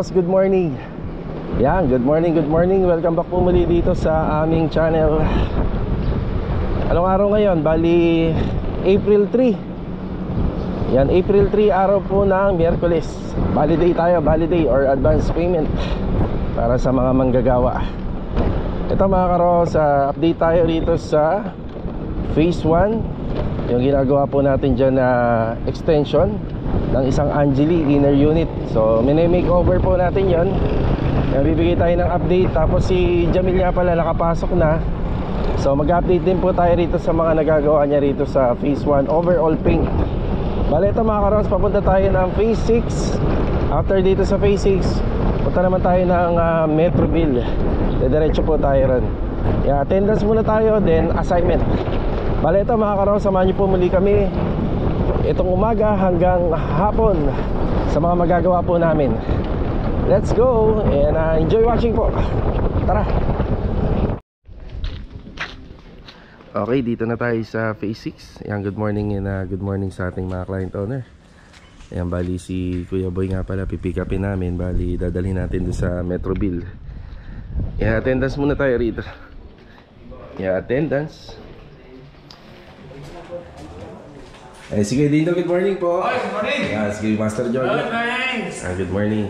Karos, good morning. Yan, good morning. Welcome back po muli dito sa aming channel. Anong araw ngayon? Bali, April 3. Yan, April 3, araw po ng Miyerkules. Holiday tayo, holiday or advance payment para sa mga manggagawa. Ito mga Karos, update tayo dito sa Phase 1. Yung ginagawa po natin dyan na extension ng isang Angeli inner unit. So mini-makeover po natin yon. Bibigay tayo ng update. Tapos si Jamil nga pala nakapasok na. So mag-update din po tayo rito sa mga nagagawa niya rito sa Phase 1 overall paint. Bale ito mga Karos, papunta tayo ng Phase 6. After dito sa Phase 6, punta naman tayo ng Metroville. Diretso po tayo ron. Attendance muna tayo, then assignment. Bale ito mga Karos, samahan niyo po muli kami itong umaga hanggang hapon sa mga magagawa po namin. Let's go and enjoy watching po. Tara. Okay, dito na tayo sa Phase 6. Ayan, good morning and good morning sa ating mga client owner. Ayan, bali si Kuya Boy nga pala, pipick upin namin. Bali, dadalhin natin doon sa Metroville. Ayan, attendance muna tayo rito. Ayan, attendance. Eh, sige Dindo, good morning po. Hi, good morning. Sige Master John. Good morning. Good morning.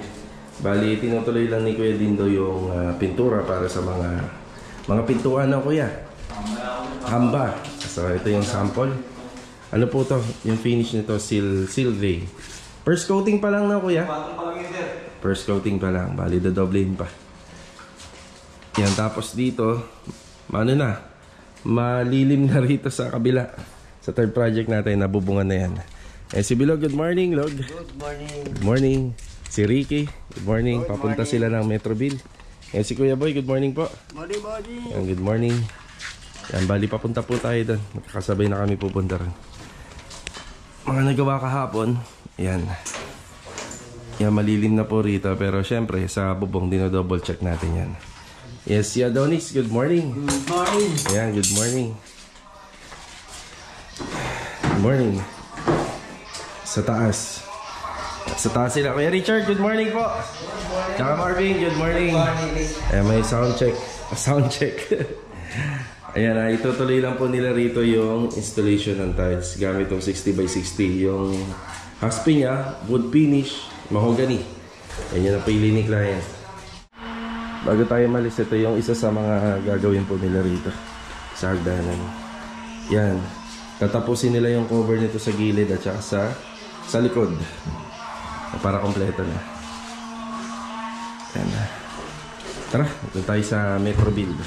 Bali, tinutuloy lang ni Kuya Dindo yung pintura para sa mga pintuan na Kuya. Hamba. So ito yung sample. Ano po to? Yung finish nito seal gray. First coating pa lang na Kuya. First coating pa lang. Bali, dodoblein pa. Yan, tapos dito, ano na, malilim na rito sa kabila. Sa third project natin, nabubungan na yan. Eh, si Bilog, good morning, Log. Good morning. Good morning. Si Ricky, good morning. Papunta sila ng Metroville. Eh, si Kuya Boy, good morning po. Morning, morning. Yan, good morning. Yan, bali, papunta po tayo doon. Magkakasabay na kami pupunta rin. Mga nagawa kahapon, yan. Yan, malilim na po rito. Pero syempre, sa bubong, dinodouble check natin yan. Yes, si Adonis, good morning. Good morning. Yan, good morning. Good morning. Sa taas. Sa taas sila. Kuya Richard, good morning po. Tsaka Marvin, good morning. Ayan, may sound check. Sound check. Ayan, itutuloy lang po nila rito yung installation ng tiles gamit yung 60x60. Yung haspi niya, wood finish, mahogany. Ayan yung napili ni client. Bago tayo malis, ito yung isa sa mga gagawin po nila rito sa hagdanan. Yan. Tatapusin nila yung cover nito sa gilid at saka sa likod para kompleto na. Yan. Tara, ito tayo sa Metroville.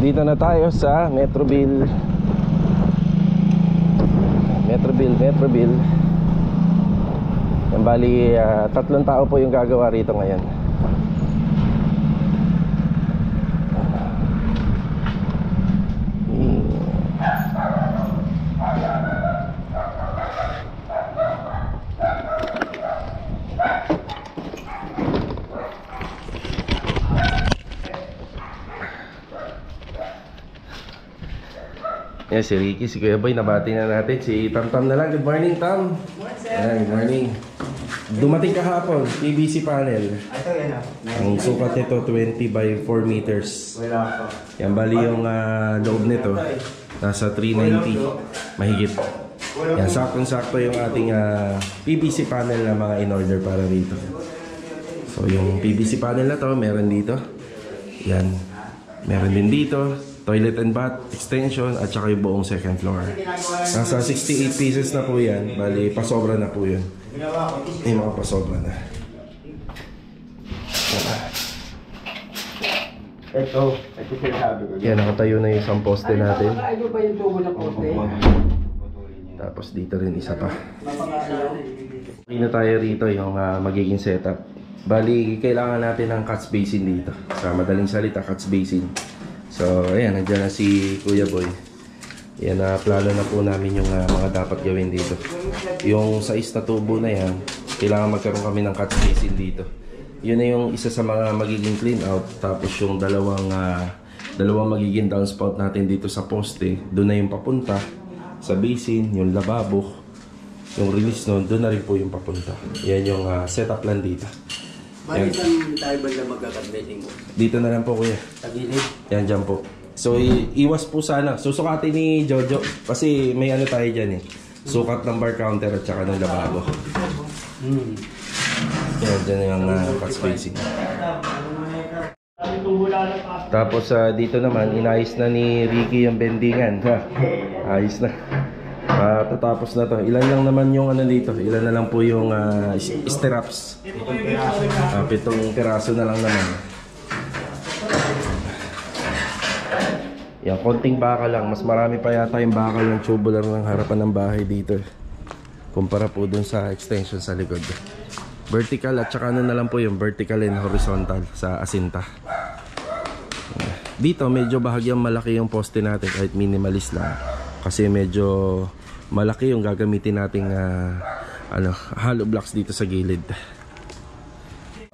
Dito na tayo sa Metroville. Metroville. Yan, bali, 3 tao po yung gagawa rito ngayon. Yan, si Ricky, si Kuya Boy, nabati na natin. Si Tam na lang. Good morning, Tam. Good morning. Dumating kahapon, PVC panel. Ito yan ah. Ang sukat nito 20 by 4 meters. Wala pa. Yan, bali yung loob nito nasa 390 mahigit. Yan, saktong-sakto yung ating PVC panel na mga in-order para rito. So yung PVC panel na to, meron dito. Yan, meron din dito. Toilet and bath, extension, at saka yung buong second floor. Nasa 68 pieces na po yan. Bali, pasobra na po yun. Yung mga pasobra na. Ito sinasabi ko. Yan, nakatayo na yung isang poste natin. Ano ba yung tubo ng poste? Tapos dito rin isa pa. Hindi na tayo rito yung magiging setup. Bali, kailangan natin ng catch basin dito. Sa madaling salita, catch basin. So, ayan, nandiyan na si Kuya Boy. Yan, plano na po namin yung mga dapat gawin dito. Yung size na tubo na yan, kailangan magkaroon kami ng catch basin dito. Yun na yung isa sa mga magiging clean out. Tapos yung dalawang magiging downspout natin dito sa poste, doon na yung papunta sa basin, yung lababo, yung release nun, doon na rin po yung papunta. Yan yung setup lang dito. Bakit ang tayo ba na magkakadmeting mo? Dito na lang po kuya. Tagilid? Yan dyan po. So iwas po sana. Susukatin ni Jojo kasi may ano tayo dyan eh. Sukat ng bar counter at saka ng lababo. Yan dyan yung cut spacing. Tapos dito naman inayos na ni Ricky yung bendingan. Ayos na. Tatapos na to. Ilan lang naman yung ano dito. Ilan na lang po yung stirrups. 7 piraso na lang naman. Yan, konting bakal lang. Mas marami pa yata yung bakal ng tubular ng harapan ng bahay dito kumpara po dun sa extension sa likod. Vertical at saka ano na lang po yung vertical and horizontal sa asinta. Dito medyo bahagyang malaki yung poste natin kahit minimalist lang. Kasi medyo malaki yung gagamitin nating hollow blocks dito sa gilid.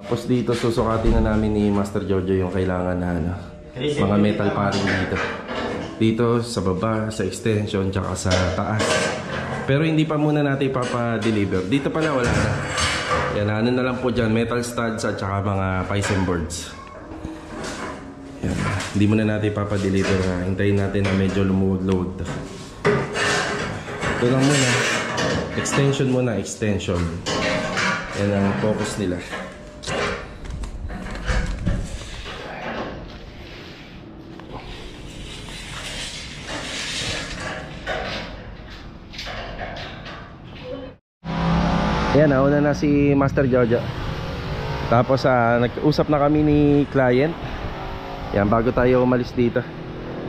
Tapos dito susukatin na namin ni Master Jojo yung kailangan na mga metal paring dito. Dito sa baba, sa extension, tsaka sa taas. Pero hindi pa muna natin ipapa-deliver. Dito pala wala na. Yan, ano na lang po dyan, metal studs at saka mga Python boards. Yan, hindi muna natin ipapa-deliver. Hintayin natin na medyo lumuwag-luwag. Ito lang muna. Extension muna, extension. Yan ang focus nila. Yan, nauna na si Master Jojo. Tapos nag-usap na kami ni client. Yan, bago tayo umalis dito.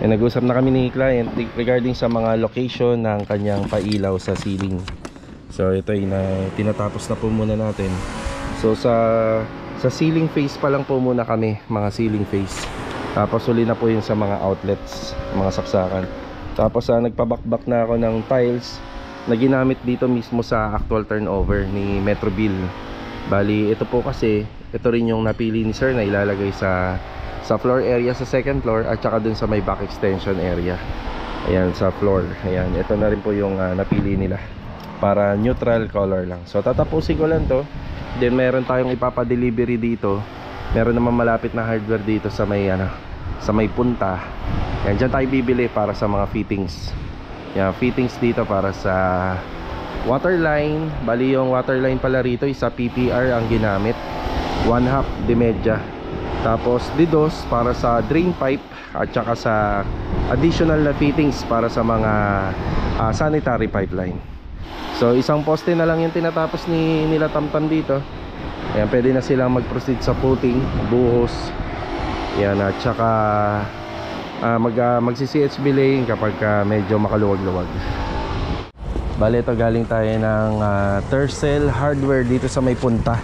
Nag-usap na kami ni client regarding sa mga location ng kanyang pailaw sa ceiling. So ito ay tinatapos na po muna natin. So sa ceiling face pa lang po muna kami, mga ceiling face. Tapos uli na po yun sa mga outlets, mga saksakan. Tapos nagpabakbak na ako ng tiles na ginamit dito mismo sa actual turnover ni Metrobil. Bali ito po kasi ito rin yung napili ni sir na ilalagay sa floor area sa second floor at saka dun sa may back extension area. Ayan, sa floor. Ayan, ito na rin po yung napili nila para neutral color lang. So tatapusin ko lang to. Then meron tayong ipapa-delivery dito. Meron naman malapit na hardware dito sa may sa may punta. Yan, dyan tayo bibili para sa mga fittings. Yan, fittings dito para sa water line. Bali yung water line pala rito isa PPR ang ginamit, 1/2 de media. Tapos didos para sa drain pipe at saka sa additional na fittings para sa mga sanitary pipeline. So isang poste na lang yung tinatapos nila Tamtam dito. Ayan, pwede na silang mag-proceed sa putting, buhos. Yan, at saka magsi-CHB laying kapag medyo makaluwag-luwag. Bale, ito galing tayo ng Tercel Hardware dito sa may punta.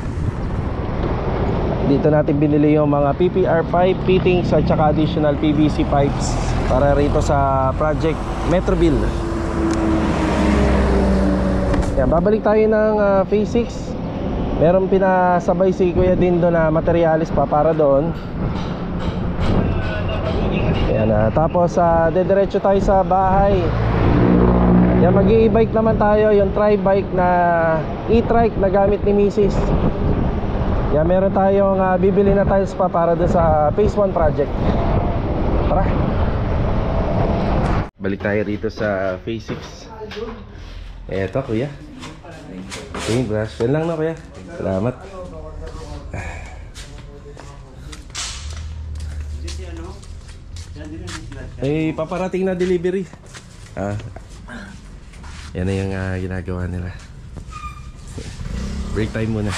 Dito natin binili yung mga PPR pipe fittings at saka additional PVC pipes para rito sa project Metrobil. Yan, babalik tayo ng phase 6. Meron pinasabay si Kuya Dindo na materialis pa para doon. Yan, tapos dediretso tayo sa bahay. Yan, mag-i-bike naman tayo, yung tri-bike na e-trike na gamit ni Mrs. Yan, meron tayong bibili na tiles pa para doon sa phase 1 project. Tara. Balik tayo rito sa phase 6. Eto kuya. Okay, brush. Yan lang na kuya. Salamat. Eh, paparating na delivery. Yan na yung ginagawa nila. Break time muna.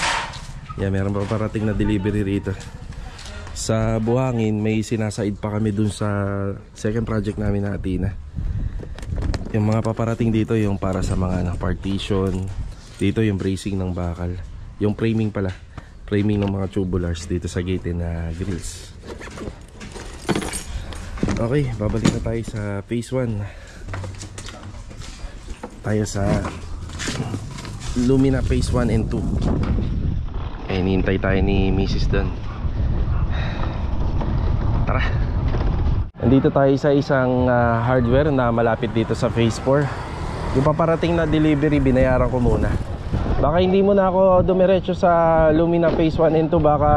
Yan, meron paparating na delivery rito. Sa Buhangin, may sinasaid pa kami dun sa second project namin na Athena. Yung mga paparating dito, yung para sa mga partition. Dito yung bracing ng bakal. Yung framing pala. Framing ng mga tubulars dito sa gate na grills. Okay, babalik na tayo sa phase 1. Tayo sa Lumina phase 1 and 2. hinihintay tayo ni Mrs. doon. Tara. Nandito tayo sa isang hardware na malapit dito sa Phase 4. Yung paparating na delivery, binayaran ko muna. Baka hindi mo na ako dumiretso sa Lumina Phase 1 and 2. Baka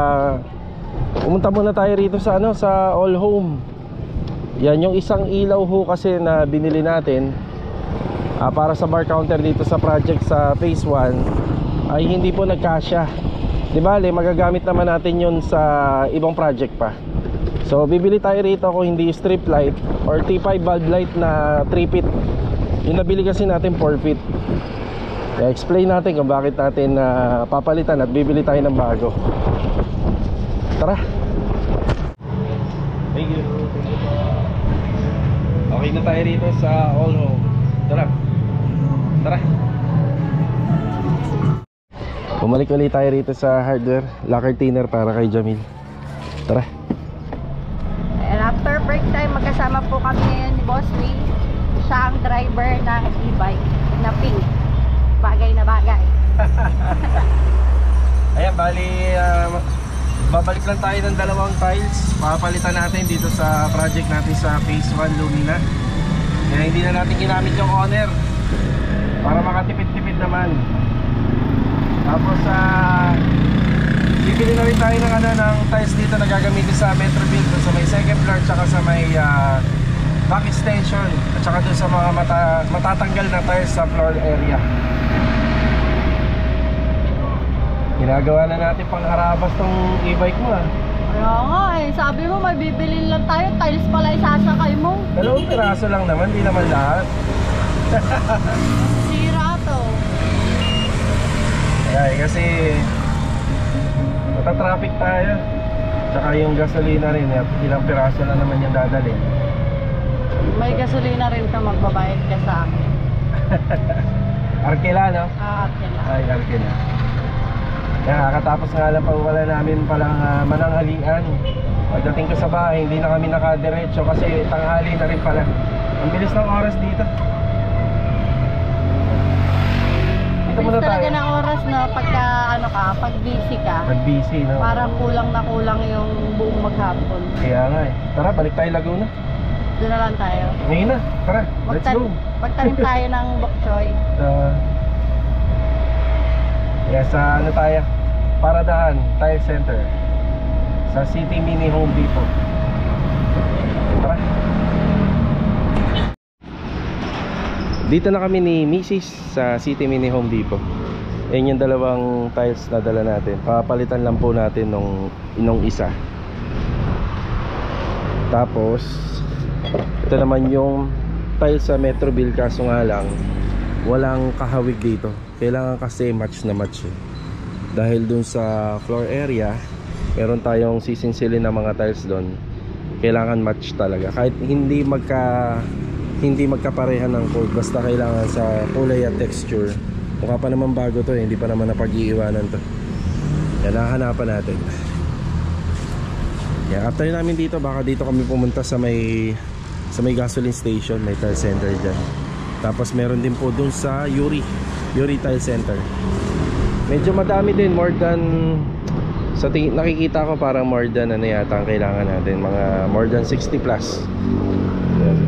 pumunta muna tayo rito sa sa All Home. Yan yung isang ilaw ho kasi na binili natin para sa bar counter dito sa project sa Phase 1 ay hindi po nagkasya. Di bale, magagamit naman natin yun sa ibang project pa. So bibili tayo rito kung hindi strip light or T5 bulb light na 3 feet. Yung nabili kasi natin 4 feet. I-explain natin kung bakit natin papalitan at bibili tayo ng bago. Tara. Thank you. Okay na tayo rito sa All Home. Tara. Tara. Bumalik ulit tayo rito sa hardware. Locker thinner para kay Jamil. Tara. And after break time, magkasama po kami ngayon ni Boss Lee. Siya ang driver ng e-bike na pink. Bagay na bagay. Ayan, bali babalik lang tayo ng dalawang tiles. Papalitan natin dito sa project natin sa Phase 1 Lumina. Kaya hindi na natin ginamit yung owner para makatipid-tipid naman. Tapos bibili na rin tayo ng tiles dito na gagamitin sa Metrobuild, sa may second floor tsaka sa may back extension at saka doon sa mga matatanggal na tiles sa floor area. Ginagawa na natin pang harabas tong e-bike mo Kaya nga sabi mo may bibilin lang tayo, tiles pala isasakay mo. 2 piraso lang naman, di naman lahat. Sira to. Ay, kasi matatraffic tayo. Tsaka yung gasolina rin, ilang piraso lang naman yung dadalhin. May gasolina rin ka, magbabayad ka sa akin. Arkela, no? Arkela. Ay, Arkela. Kaya kakatapos nga lang pagwala namin palang mananghalian. Pagdating ko sa bahay, hindi na kami nakadiretso kasi tanghali na rin pala. Ang bilis ng oras dito. Dito muna Bilis talaga tayo. ng oras, no? Pagka pag busy ka. Pag busy, no? Parang kulang na kulang yung buong maghapon. Kaya nga eh. Tara, balik tayo Laguna. Doon na lang tayo. Ngayon na, tara, let's go. Magtanim tayo ng bok choy. Sa tayo? Paradahan, Tile Center. Sa City Mini Home Depot. Tara. Dito na kami ni Mrs. sa City Mini Home Depot. Yan yung dalawang tiles na dala natin. Papalitan lang po natin nung isa. Tapos ito naman yung tiles sa Metrobuild, kaso nga lang walang kahawig dito. Kailangan kasi match na match dahil dun sa floor area meron tayong sisinsilin na mga tiles doon. Kailangan match talaga kahit hindi magkaparehan ng code, basta kailangan sa kulay at texture. Mukha pa naman bago to hindi pa naman napag-iiwanan to. Yan, hahanapan natin. Yan, after namin dito, baka dito kami pumunta sa may gasoline station, may tile center dyan. Tapos meron din po dun sa Yuri Tile Center. Medyo madami din, more than nakikita ko parang more than yata ang kailangan natin, mga more than 60 plus. Yan.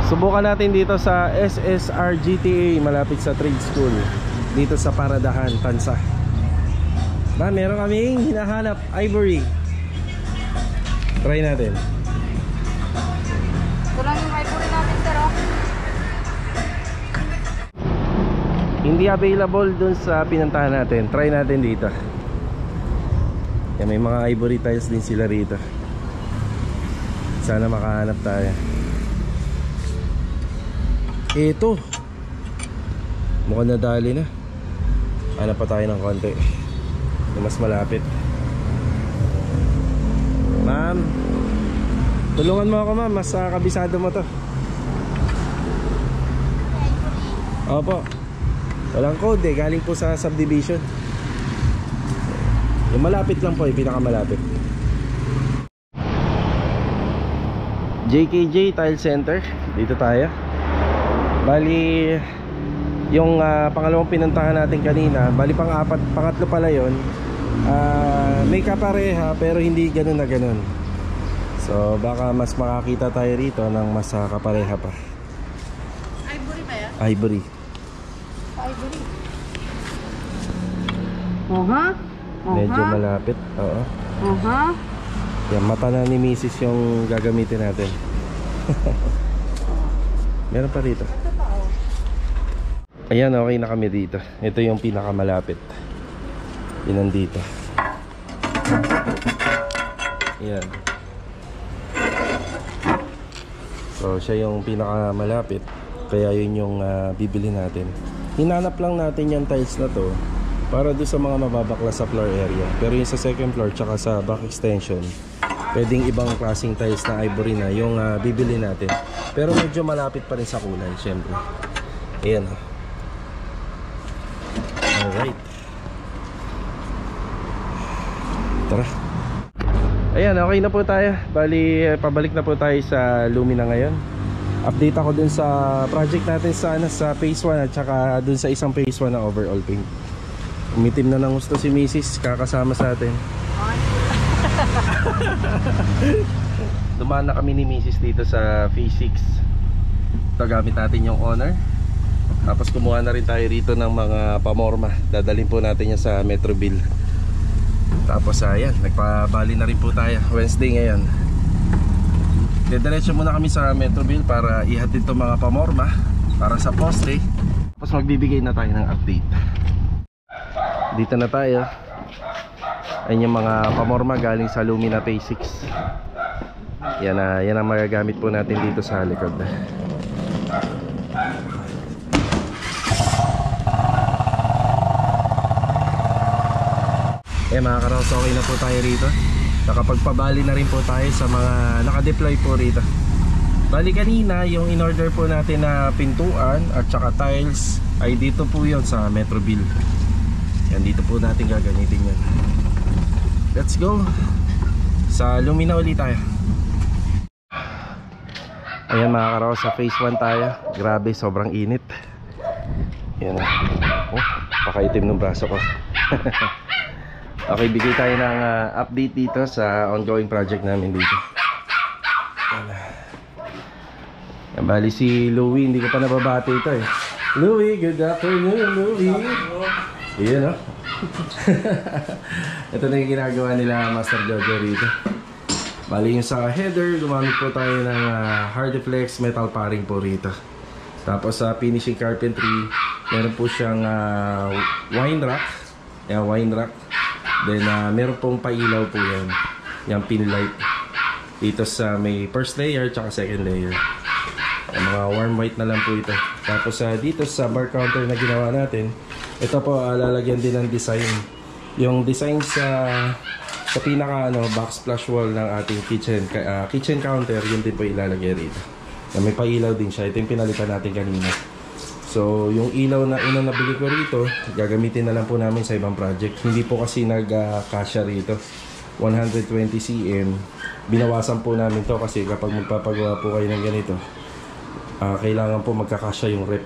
Subukan natin dito sa SSR GTA malapit sa trade school dito sa Paradahan, Tansa. Meron kaming hinahanap ivory. Try natin. Ito lang yung ivory natin, sir. Hindi available dun sa pinuntahan natin. Try natin dito. Yan, may mga ivory tiles din sila rito. Sana makahanap tayo. Ito. Mukhang nadali na. Hanap pa tayo ng konti na mas malapit. Ma'am, tulungan mo ako ma'am, mas kabisado mo to. Opo. Walang code galing po sa subdivision. Yung malapit lang po, yung pinakamalapit. JKJ Tile Center. Dito tayo. Bali Yung pangalawang pinuntahan natin kanina, bali pangatlo pala yon. May kapareha pero hindi ganun na ganun. So baka mas makakita tayo rito ng mas kapareha pa. Ivory ba yan? Ivory. Ivory. Aha. Medyo malapit. Oo. Aha. Yan, mata na ni Mrs. yung gagamitin natin. Meron pa rito. Ayan, okay na kami dito. Ito yung pinakamalapit. Yun nandito. Ayan. So siya yung pinakamalapit. Kaya yun yung bibili natin. Hinanap lang natin yung tiles na to para doon sa mga mababakla sa floor area. Pero yung sa second floor tsaka sa back extension, pwedeng ibang klaseng tiles na ivory na yung bibili natin. Pero medyo malapit pa rin sa kulay, syempre. Ayan. Alright. Tara. Ayan, okay na po tayo. Bali, pabalik na po tayo sa Lumina ngayon. Update ako dun sa project natin sa phase 1 at saka dun sa isang phase 1 na overall paint. Umitim na ng gusto si Mrs. kakasama sa atin. Dumaan na kami ni Mrs. dito sa phase 6. Ito, gamit natin yung honor. Tapos kumuha na rin tayo rito ng mga pamorma. Dadalhin po natin yan sa Metroville. Tapos ayan, nagpabali na rin po tayo. Wednesday ngayon. Diretso muna kami sa Metroville para ihatid itong mga pamorma para sa poste. Tapos magbibigay na tayo ng update. Dito na tayo. Ayun yung mga pamorma galing sa Lumina Phase 6. Yan ang magagamit po natin dito sa likod. Mga karos, okay na po tayo rito. Nakapagpabali na rin po tayo sa mga nakadeploy po rito. Bali kanina yung in-order po natin na pintuan at saka tiles ay dito po yon sa Metroville. Yan, dito po natin gagamitin yan. Let's go. Sa Lumina ulit tayo. Ayan mga karos, sa phase 1 tayo. Grabe, sobrang init. Yan. Oh, pakaitim ng braso ko. Okay, bigay tayo ng update dito sa ongoing project namin dito. Yan, bali si Louie, hindi ko pa nababati ito eh. Louie, good afternoon Louie. Iyan, no? Ito na yung ginagawa nila Master Jojo rito. Bali yung sa header, gumamit po tayo ng Hardiflex metal paring po rito. Tapos sa finishing carpentry, meron po siyang wine rack. Yan, wine rack. Then meron pong pailaw po yan. Yung pin light. Dito sa may first layer tsaka second layer. Yung mga warm white na lang po ito. Tapos dito sa bar counter na ginawa natin, ito po lalagyan din ng design. Yung design sa pinaka box flush wall ng ating kitchen counter, yun din po ilalagay rito. May pailaw din siya. Ito yung pinalitan natin kanina. So yung ilaw na nabili ko rito, gagamitin na lang po namin sa ibang project. Hindi po kasi nagkasya rito 120 cm. Binawasan po namin to kasi kapag magpapagawa po kayo ng ganito, kailangan po magkakasya yung rep.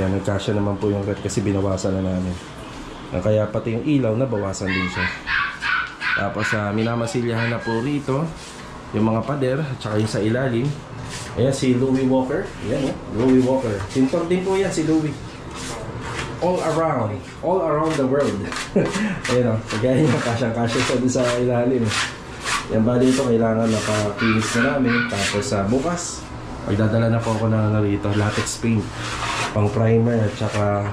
Yan, nagkasya naman po yung rep kasi binawasan na namin. Kaya pati yung ilaw nabawasan din siya. Tapos minamasilyahan na po rito yung mga pader at saka yung sa ilalim. Ayan si Louie Walker. Ayan, Louie Walker. Pintor din po yan si Louie. All around the world. Ayan o, kagaya niya, kasyang-kasya siya doon sa ilalim. Yan, bali ito kailangan naka-finish na namin. Tapos bukas, magdadala na po ako na rito, latex paint, pang primer at saka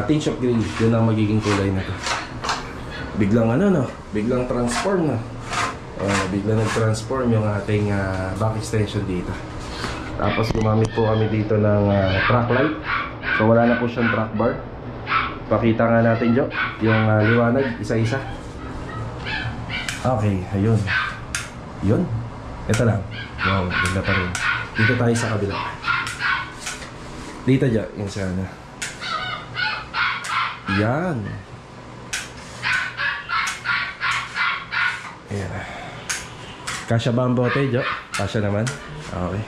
tinge of gray. Yun ang magiging kulay na to. Biglang biglang transform na. Biglang nag-transform yung ating back extension dito. Tapos gumamit po kami dito ng track light. So wala na po siyang track bar. Pakita nga natin Jo, yung liwanag isa-isa. Okay, ayun. Yun. Ito lang. Wow, ganda pa rin. Dito tayo sa kabila. Dito Jo, yung sana. Yan. Ayan. Kasya ba ang bote, Jo? Kasya naman? Okay.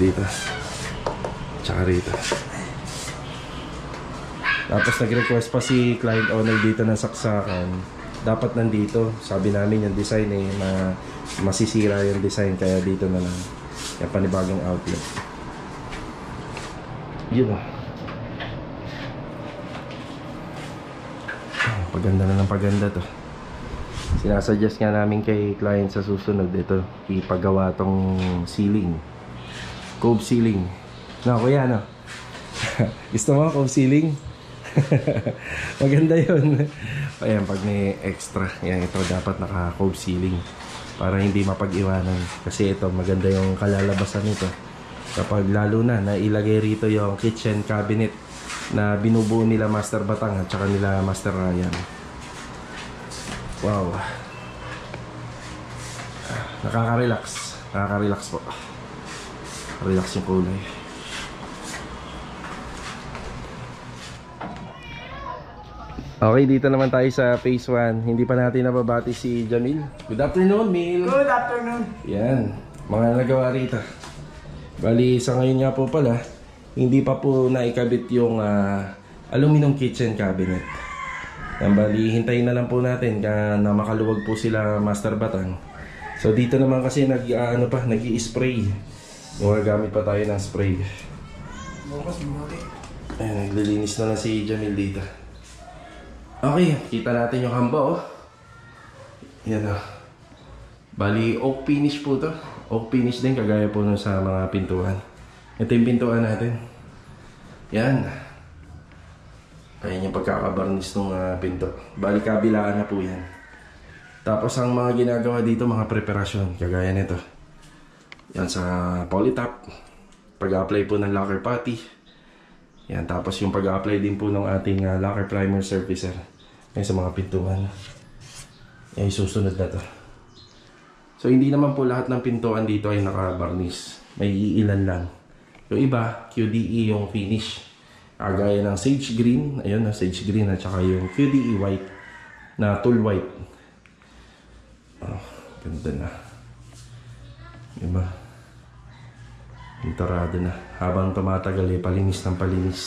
Dito. Tsaka rito. Tapos nag-request pa si client owner dito ng saksakan. Dapat nandito. Sabi namin yung design masisira yung design, kaya dito na lang. Yung panibagong outlet. Yun o. Paganda na ng paganda to. Sinasuggest nga namin kay client sa susunod ito, ipagawa tong ceiling, cove ceiling. No, kuya, no? Gusto mo cove ceiling? Maganda yun. Ayan, pag may extra, yan, ito dapat naka cove ceiling para hindi mapag-iwanan. Kasi ito, maganda yung kalalabasan nito kapag lalo na ilagay rito yung kitchen cabinet na binubuo nila Master Batang at saka nila Master Ryan. Wow. Nakaka-relax. Nakaka-relax po. Relax yung kulay. Okay, dito naman tayo sa phase 1. Hindi pa natin nababati si Jamil. Good afternoon, Mil. Good afternoon. Yan. Mga nagawa rito. Bali, sa ngayon nga po pala, hindi pa po naikabit yung aluminum kitchen cabinet. Yan, bali, hintayin na lang po natin na makaluwag po sila Master Batang. So dito naman kasi nag-i-spray. Gumagamit pa tayo ng spray. Ayan, naglilinis na lang si Jamil dito. Okay, kita natin yung hamba, oh. Yan, oh. Bali, oak finish po to. Oak finish din, kagaya po nun sa mga pintuan. Ito yung pintuan natin. Yan. Ayan yung pagkakabarnis ng pinto. Bali, kabilaan na po yan. Tapos ang mga ginagawa dito, mga preparasyon, kagaya nito. Yan sa polytop. Pag-apply po ng lacquer putty. Yan, tapos yung pag-apply din po ng ating lacquer primer surfacer. Yan sa mga pintuan. Yan, susunod na to. So hindi naman po lahat ng pintuan dito ay naka-barnis. May iilan lang. Yung iba, QDE yung finish. Gaya ng sage green. Ayun, sage green at saka yung QDE white na tool white. Oh, ganda na. Diba? Pinturado na. Habang tumatagal palinis ng palinis.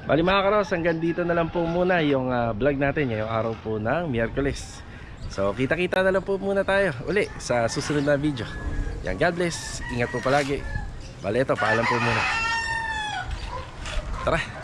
Bali mga karos, hanggang dito na lang po muna yung vlog natin ngayong araw po ng Miyerkules. So kita-kita na lang po muna tayo uli sa susunod na video. Yan, God bless. Ingat po palagi. Bali ito, paalam po muna. Tara!